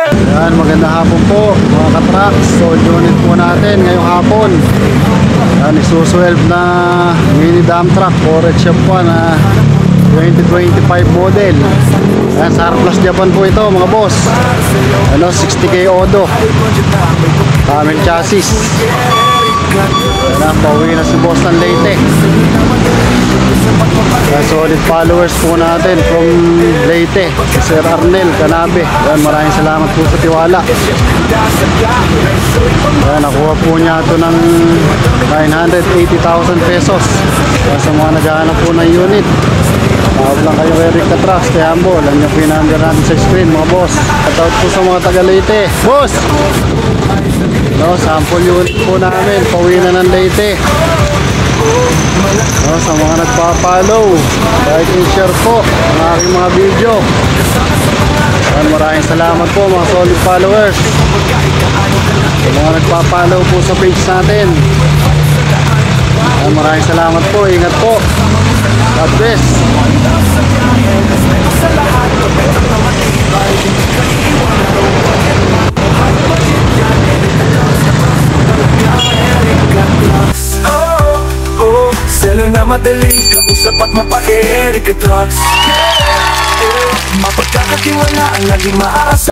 Yan, magandang hapon po mga ka-trucks. So unit po natin ngayong hapon. Yan, Isuzu Elf na mini dump truck 4HF1 na 2025 model. Yan, surplus Japan po ito mga boss. Ano, 60k Odo, Camel chassis. Yan, pauwi na si boss ng Leyte. Solid followers po natin from Leyte, Sir Arnel Canabe. Yan, maraming salamat po sa tiwala. Yan, nakuha po niya ito ng 980,000 pesos. Yan, sa mga naghahanap po ng unit, tawag lang kayo Eric Katras, Teambo. Alam niyo po yung number natin sa screen mga boss. Shoutout po sa mga taga Leyte. Boss! No, sample unit po namin, pauwi na ng Leyte. No, sa mga nagpa-follow, like and share po ang aking mga video. Yan, maraming salamat po mga solid followers. Sa mga nagpa-follow po sa page natin, yan, maraming salamat po. Ingat po. God bless. Seller na madali, kausap at mapa-Eric Trucks. Mapagkakakiwalaan, laging maasa.